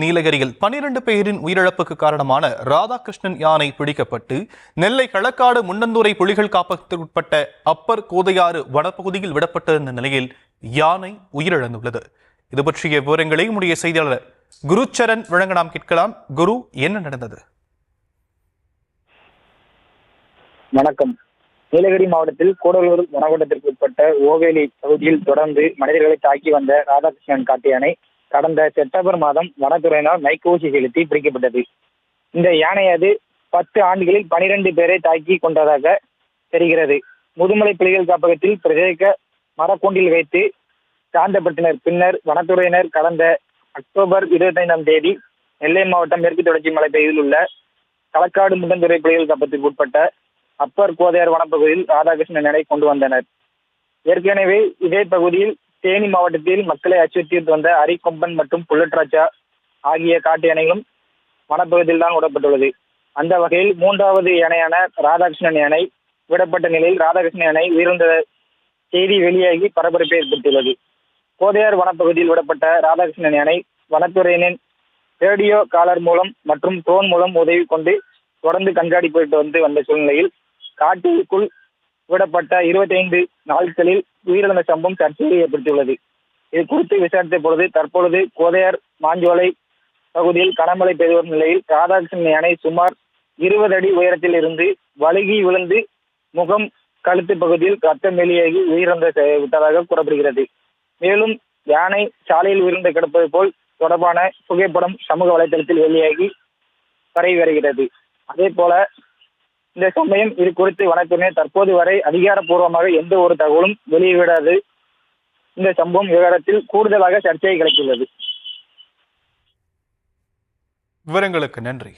நீலகிரியில் 12 பேரின் உயிரிழப்புக்கு காரணமான ராதாகிருஷ்ணன் யானை பிடிக்கப்பட்டு நெல்லை களக்காடு முண்டந்துறை புலிகள் காப்பகத்திற்குட்பட்ட அப்பர் கோதையாறு வனப்பகுதியில் விடப்பட்டிருந்த நிலையில் யானை உயிரிழந்துள்ளது. இது பற்றிய விவரங்களை நம்முடைய செய்தியாளர் குருச்சரன் வழங்க நாம் கேட்கலாம். குரு, என்ன நடந்தது? வணக்கம். நீலகிரி மாவட்டத்தில் கூடலூர் வனக்கோட்டத்திற்கு உட்பட்ட ஓவேலி பகுதியில் தொடர்ந்து மனிதர்களை தாக்கி வந்த ராதாகிருஷ்ணன் காட்டு யானை கடந்த செப்டம்பர் மாதம் வனத்துறையினால் மைக்கோசி செலுத்தி பிடிக்கப்பட்டது. இந்த யானையது 10 ஆண்டுகளில் 12 பேரை தாக்கி கொண்டதாக தெரிகிறது. முதுமலை புலிகள் காப்பகத்தில் பிரத்யேக மரக்கூண்டில் வைத்து சாந்தப்படுத்தினர். பின்னர் வனத்துறையினர் கடந்த அக்டோபர் 25ஆம் தேதி நெல்லை மாவட்டம் மேற்கு தொடர்ச்சி மலைப்பகுதியில் உள்ள களக்காடு முண்டந்துறை புலிகள் காப்பகத்திற்கு உட்பட்ட அப்பர் கோதையார் வனப்பகுதியில் ராதாகிருஷ்ணனை கொண்டு வந்தனர். ஏற்கனவே இதே பகுதியில் தேனி மாவட்டத்தில் மக்களை அச்சுறுத்தி வந்த அரிக்கொம்பன் மற்றும் புல்லட்ராஜா ஆகிய காட்டு யானைகளும் வனப்பகுதியில் தான் விடப்பட்டுள்ளது. அந்த வகையில் 3வது யானையான ராதாகிருஷ்ணன் யானை விடப்பட்ட நிலையில் ராதாகிருஷ்ணன் யானை உயிரிழந்த செய்தி வெளியாகி பரபரப்பை ஏற்படுத்தியுள்ளது. கோதையார் வனப்பகுதியில் விடப்பட்ட ராதாகிருஷ்ணன் யானை வனத்துறையினின் ரேடியோ காலர் மூலம் மற்றும் ட்ரோன் மூலம் உதவி கொண்டு தொடர்ந்து கண்காணிப்பு வந்த சூழ்நிலையில் காட்டிற்குள் விடப்பட்ட 25 நாட்களில் உயிரிழந்த சம்பவம் சர்ச்சையை ஏற்படுத்தியுள்ளது. இது குறித்து விசாரித்த பொழுது தற்பொழுது கோதையார் மாஞ்சோலை பகுதியில் கனமழை பெய்து வரும் நிலையில் ராதாகிருஷ்ணன் யானை சுமார் 20 அடி உயரத்தில் இருந்து வழுகி விழுந்து முகம் கழுத்து பகுதியில் ரத்தம் வெளியாகி உயிரிழந்த விட்டதாக கூறப்படுகிறது. மேலும் யானை சாலையில் உயிரிழந்து கிடப்பது போல் தொடர்பான புகைப்படம் சமூக வலைதளத்தில் வெளியாகி பரவி வருகிறது. அதே போல இந்த சமயம் இது குறித்து வனத்துறையினர் தற்போது வரை அதிகாரப்பூர்வமாக எந்த ஒரு தகவலும் வெளியிடாது இந்த சம்பவம் விவகாரத்தில் கூடுதலாக சர்ச்சையை கிளப்பியுள்ளது. விவரங்களுக்கு நன்றி.